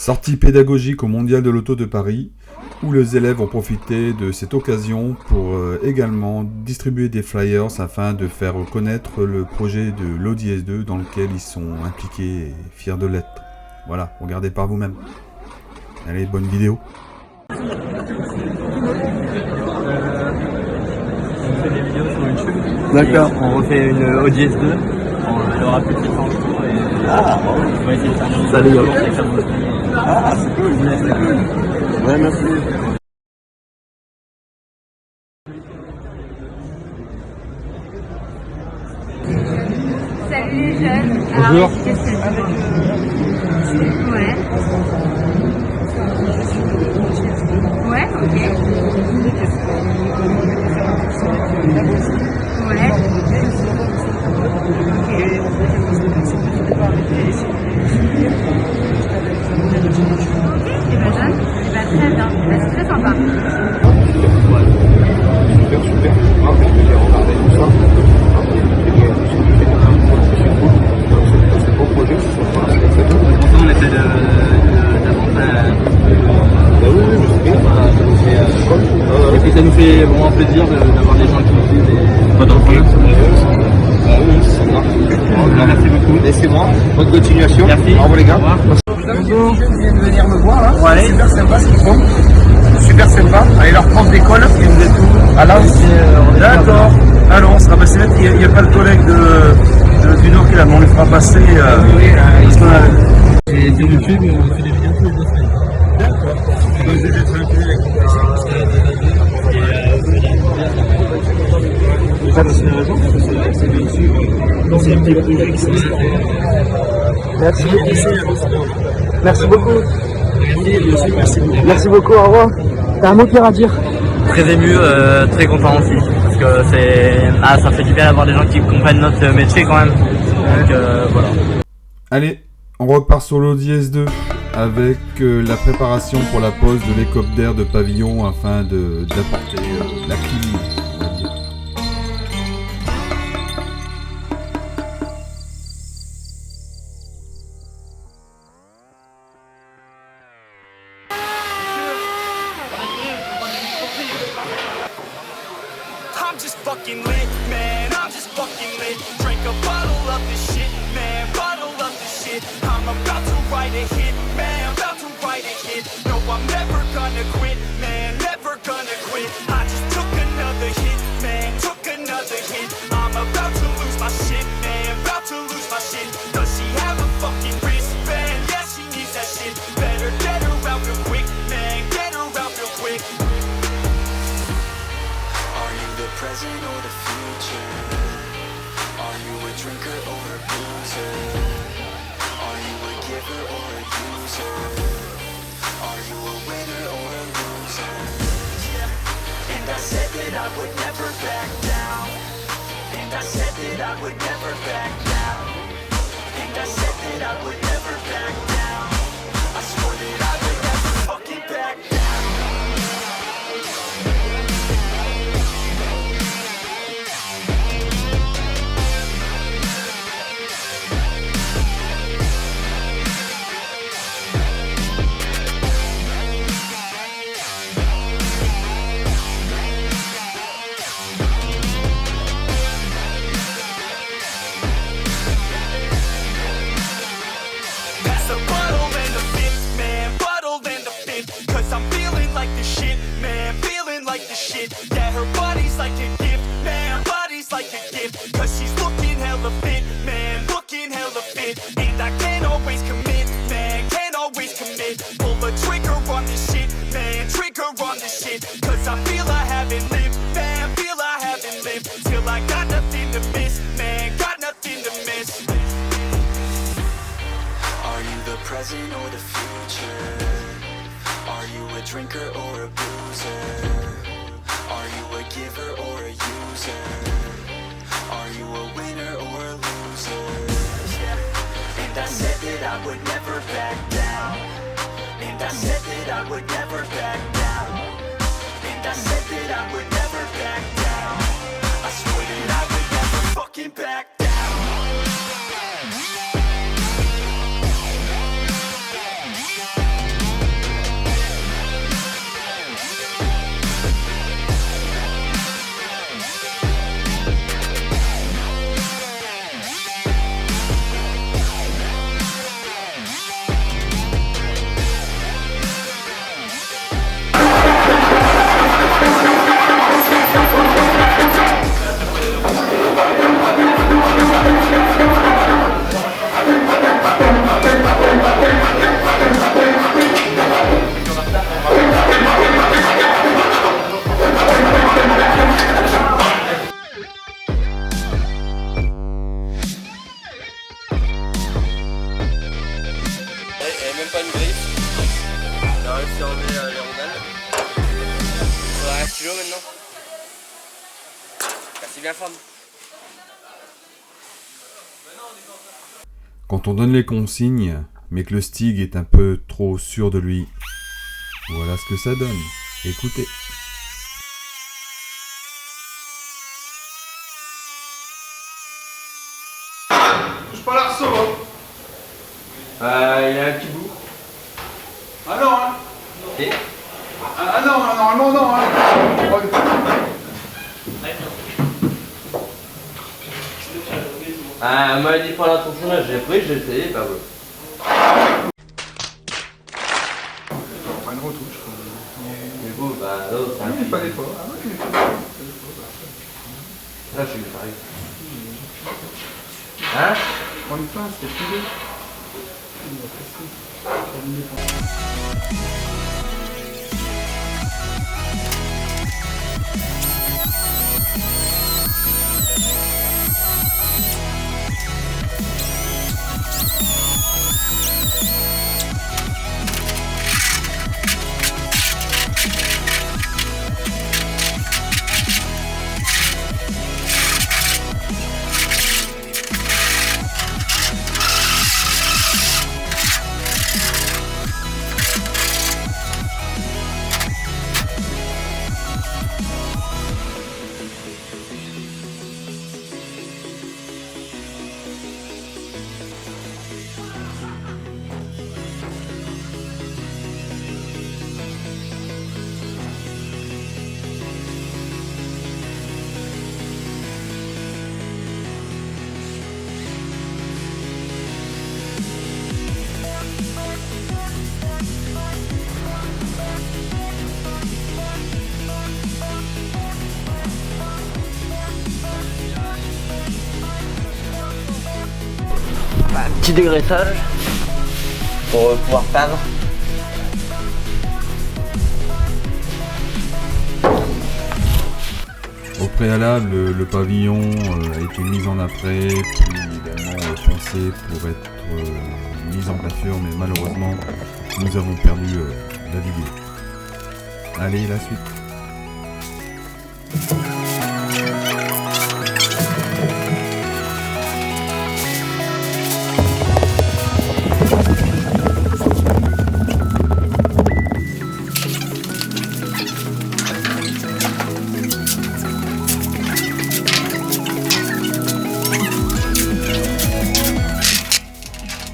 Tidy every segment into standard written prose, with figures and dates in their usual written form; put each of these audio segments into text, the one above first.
Sortie pédagogique au Mondial de l'Auto de Paris, où les élèves ont profité de cette occasion pour également distribuer des flyers afin de faire connaître le projet de l'Audi S2 dans lequel ils sont impliqués et fiers de l'être. Voilà, regardez par vous-même. Allez, bonne vidéo. On fait des vidéos sur YouTube. D'accord. On refait une Audi S2. Elle aura plus de 700 jours et on va essayer de faire une Salut, vidéo gars. avec ça. Ah, c'est cool, c'est cool. Ouais, merci. Salut les jeunes. Bonjour. Alors, qu'est-ce que c'est? Ouais. Ouais, ok. Ouais. Ok, c'est pas jeune. C'est pas très bien. C'est très sympa. Super. Ah, je vais les regarder tout ça. C'est un beau projet, c'est sympa. Pourtant, on essaie d'avancer. Bah oui, je sais. Et puis ça nous fait vraiment plaisir d'avoir des gens qui nous disent pas dans le projet. Ah oui, c'est sympa. Merci beaucoup. Laissez-moi. Bonne continuation. Merci. Au revoir les gars. Bonjour. Ils viennent venir me voir là. Ouais. C'est super sympa ce qu'ils font. Super sympa. Allez leur prendre d'école. Et vous êtes où? À Lens. D'accord. Alors on sera passé. Il n'y a pas le collègue du Nord qui est là, mais on le fera passer. Parce qu'on a... J'ai sur YouTube, on fait des vidéos tous les 2 semaines. D'accord. Donc je vais être un peu avec Ça, c'est une raison, parce que c'est bien sûr. C'est un petit projet qui s'installe. Merci beaucoup. Merci beaucoup. Merci beaucoup, au revoir. T'as un mot à dire? Très ému, très content aussi. Parce que ça fait du bien d'avoir des gens qui comprennent notre métier quand même. Donc voilà. Allez, on repart sur l'Audi S2 avec la préparation pour la pose de l'hélicoptère de pavillon afin d'apporter la clim, on va dire. I'm just fucking lit, man, I'm just fucking lit. Drink a bottle of this shit, man, bottle of this shit. I'm about to write a hit, man, about to write a hit. No, I'm never gonna quit, man, never gonna quit. I just took another hit, man, took another hit. I'm about to lose my shit, man, about to lose my shit. Does she have a fucking wristband? Yeah, she needs that shit. Better get her out real quick, man, get her out real quick. Are you the present or the future? Are you a drinker or a boozer? Are you a giver or a user? Are you a winner or a loser? Yeah. And I said that I would never back down. And I said that I would never back down. And I said that I would never back down. I swore that I would never fucking back down. Pass the bottle and the fifth, man, bottle and the fifth. Cause I'm feeling like the shit, man, feeling like the shit. Yeah, her body's like a gift, man, body's like a gift. Cause she's looking hella fit, man, looking hella fit. And I can't always commit, man, can't always commit. Pull the trigger on this shit, man, trigger on this shit. Cause I feel I haven't lived, man, feel I haven't lived. Till I got nothing to miss, man, got nothing to miss. Are you the present or the future? Are you a drinker or a boozer? Are you a giver or a user? Are you a winner or a loser? Yeah. And I said that I would never back down. And I said that I would never back down. And I said that I would never back down. I swore that I would never fucking back down. bien femme. Quand on donne les consignes, mais que le Stig est un peu trop sûr de lui, voilà ce que ça donne. Écoutez. Touche pas l'arceau, hein. Il a un petit bout. Ah non, hein. Et Ah non, normalement non, hein. elle m'a dit pas l'attention là, j'ai pris, j'ai essayé, bah ouais. Pas une retouche. Mais bon, bah non, c'est un petit Pas d'effort. Ah ouais, Là, je suis pareil. Hein? prends une pince, c'est plus dur. Petit dégraissage pour pouvoir peindre. Au préalable, le pavillon a été mis en après, puis également foncé pour être mis en peinture, mais malheureusement, nous avons perdu la vidéo. Allez, la suite.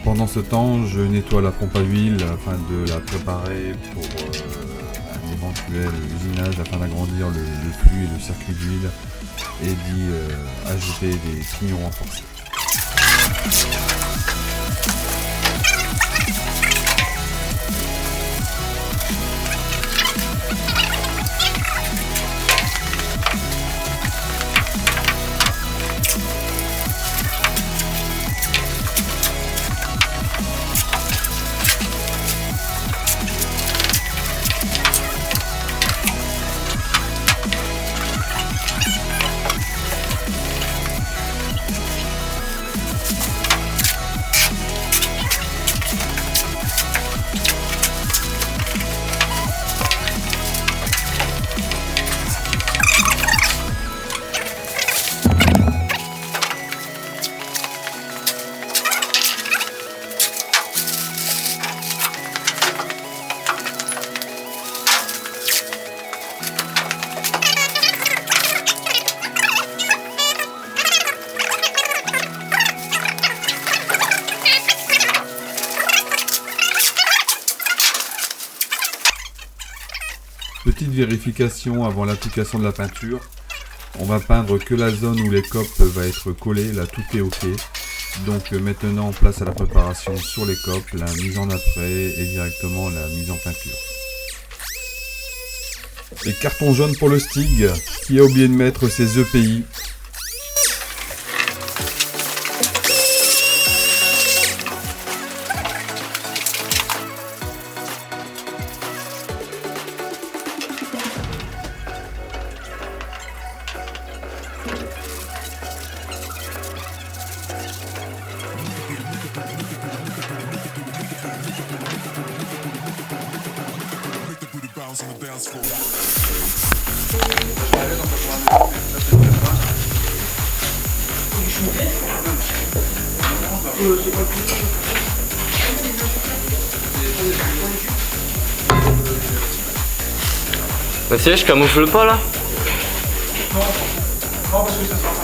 Pendant ce temps, je nettoie la pompe à huile afin de la préparer pour un éventuel usinage afin d'agrandir le flux et le circuit d'huile et d'y ajouter des pignons renforcés. Petite vérification avant l'application de la peinture. On va peindre que la zone où les copes va être collées, là tout est ok. Donc maintenant place à la préparation sur les copes, la mise en après et directement la mise en peinture. Et carton jaune pour le Stig, qui a oublié de mettre ses EPI. Mais c'est, je camoufle pas là. Non, parce que ça sera pas.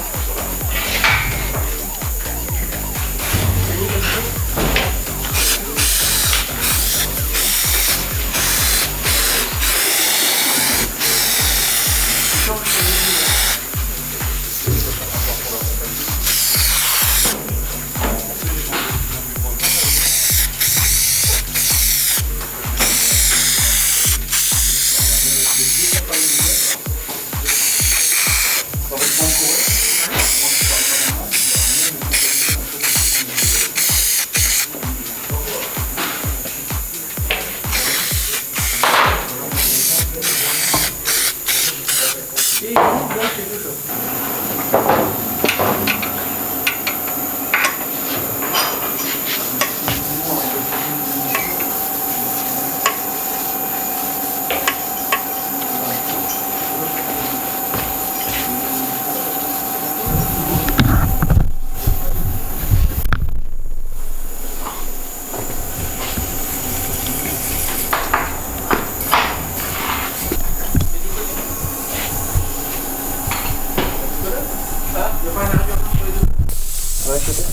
Ouais, c'est bon.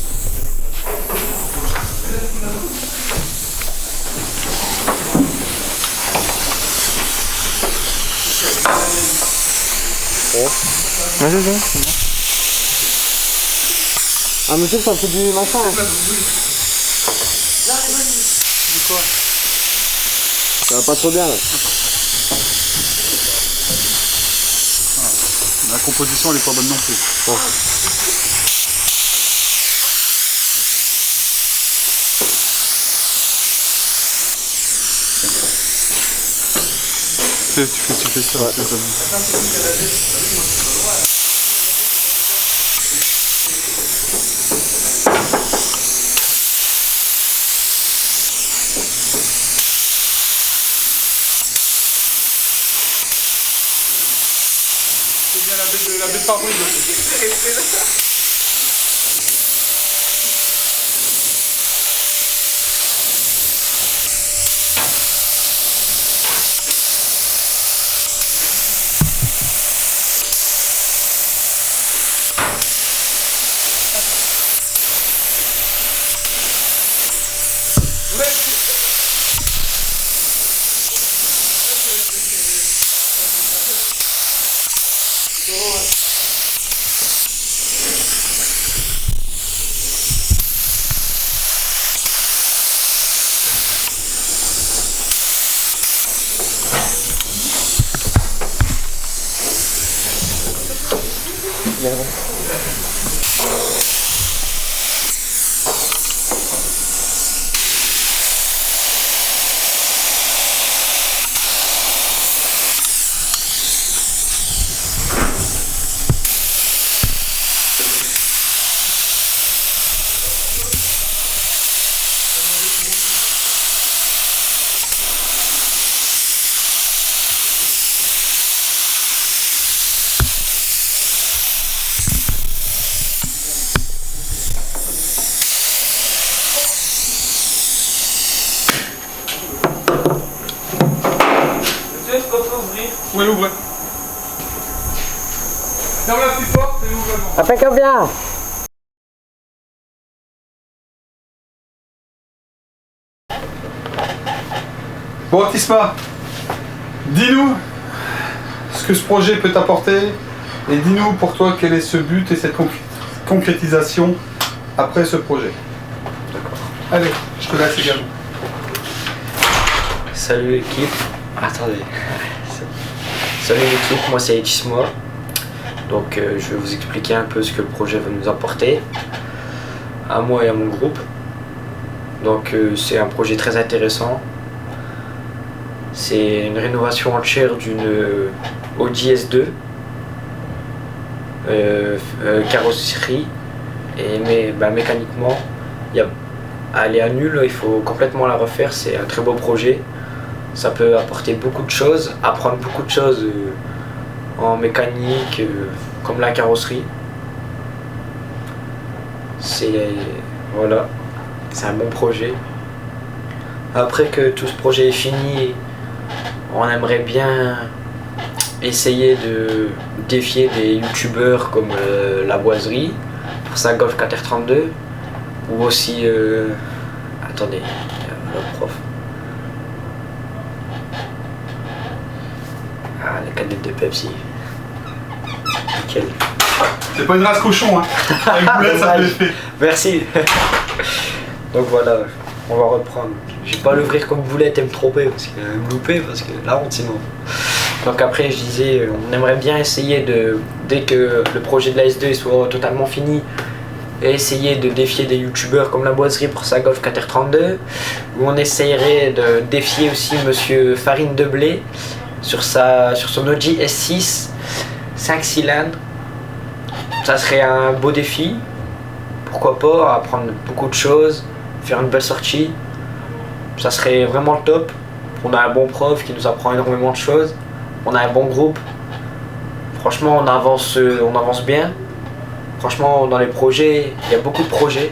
Ah, monsieur, ça fait du machin. Ça va pas trop bien là. La composition elle est pas bonne non plus. Bon. Tu fais ça. Ouais. La baie par bruit. Où elle ouvre. Ferme-la plus fort et ouvre-la. Impeccable bien. Bon Tisma, dis-nous ce que ce projet peut t'apporter et dis-nous pour toi quel est ce but et cette concrétisation après ce projet. D'accord. Allez, je te laisse également. Salut l'équipe. Attendez. Salut l'équipe, moi c'est Etisma. Donc je vais vous expliquer un peu ce que le projet va nous apporter à moi et à mon groupe. Donc c'est un projet très intéressant. C'est une rénovation entière d'une Audi S2 carrosserie et mécaniquement elle est à nul, il faut complètement la refaire. C'est un très beau projet. Ça peut apporter beaucoup de choses, apprendre beaucoup de choses en mécanique, comme la carrosserie. C'est Voilà, c'est un bon projet. Après que tout ce projet est fini, on aimerait bien essayer de défier des youtubeurs comme La Boiserie pour sa Golf 4R32 ou aussi attendez, le prof. Ah, la canette de Pepsi. Nickel. C'est pas une race cochon, hein. Avec Boulette, ça fait l'effet. Merci. Donc voilà, on va reprendre. Je vais pas l'ouvrir comme Boulette et me tromper, parce que me louper, parce que la honte sinon. Donc après, je disais, on aimerait bien essayer de, dès que le projet de la S2 soit totalement fini, essayer de défier des youtubeurs comme La Boiserie pour sa Golf 4R32, où on essayerait de défier aussi Monsieur Farine de Blé sur son Audi S6 5 cylindres. Ça serait un beau défi, pourquoi pas, apprendre beaucoup de choses, faire une belle sortie, ça serait vraiment le top. On a un bon prof qui nous apprend énormément de choses, on a un bon groupe, franchement on avance bien. Franchement, dans les projets, il y a beaucoup de projets.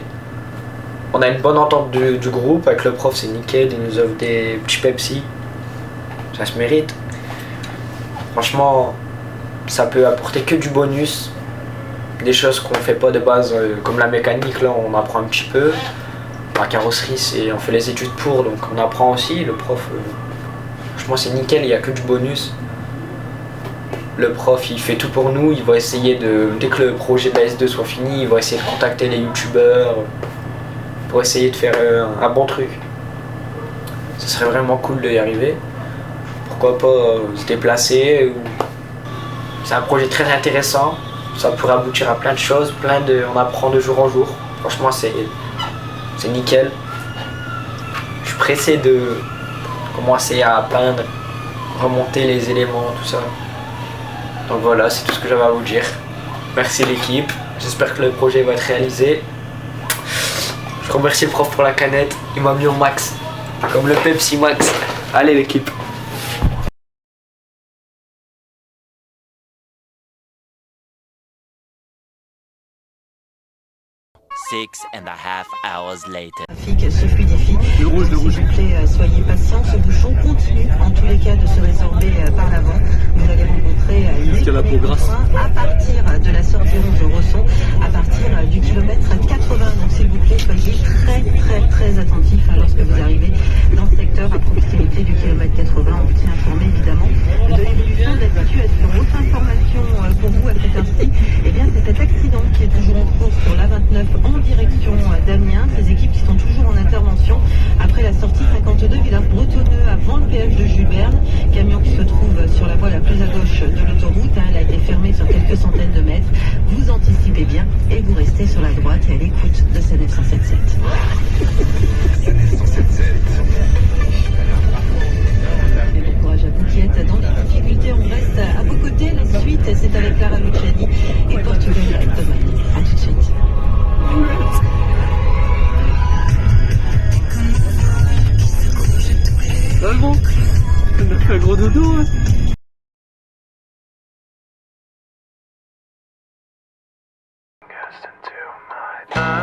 On a une bonne entente du groupe, avec le prof c'est nickel, il nous offre des petits Pepsi, ça se mérite. Franchement, ça peut apporter que du bonus, des choses qu'on fait pas de base, comme la mécanique, là on apprend un petit peu. La carrosserie, on fait les études pour, donc on apprend aussi. Le prof, franchement c'est nickel, il n'y a que du bonus. Le prof il fait tout pour nous, il va essayer dès que le projet de la S2 soit fini, il va essayer de contacter les youtubeurs pour essayer de faire un bon truc. Ce serait vraiment cool d'y arriver. Pourquoi pas se déplacer. C'est un projet très intéressant, ça pourrait aboutir à plein de choses, on apprend de jour en jour. Franchement c'est nickel. Je suis pressé de commencer à peindre, remonter les éléments, tout ça. Donc voilà, c'est tout ce que j'avais à vous dire. Merci l'équipe, j'espère que le projet va être réalisé. Je remercie le prof pour la canette, il m'a mis au max, comme le Pepsi Max. Allez l'équipe. 6.5 hours later. Le trafic se fluidifie. Le rouge. S'il vous plaît, soyez patients. Ce bouchon continue en tous les cas de se résorber par l'avant. Vous allez rencontrer Jusqu'à la peau grasse. à partir de la sortie rouge de Rosson, à partir du kilomètre 80. Donc s'il vous plaît, soyez très attentifs lorsque vous arrivez dans ce secteur à proximité du kilomètre 80. On vous tient informé évidemment de l'évolution de la situation. Autre information pour vous à cette heure-ci, eh bien c'est cet accident qui est toujours en cours sur l'A29 en direction d'Amiens. Ces équipes qui sont toujours en intervention après la sortie 52 Villars-Bretonneux avant le péage de Jules Verne. Camion qui se trouve sur la voie la plus à gauche de l'autoroute. Elle a été fermée sur quelques centaines de mètres. Vous anticipez bien et vous restez sur la droite et à l'écoute de CNF 177. Et bon courage à vous qui êtes dans les difficultés. On reste à vos côtés. La suite, c'est avec Clara Luciani et Portugal avec Thomas. A tout de suite. C'est bon, on a fait un gros dodo. Hein. Into my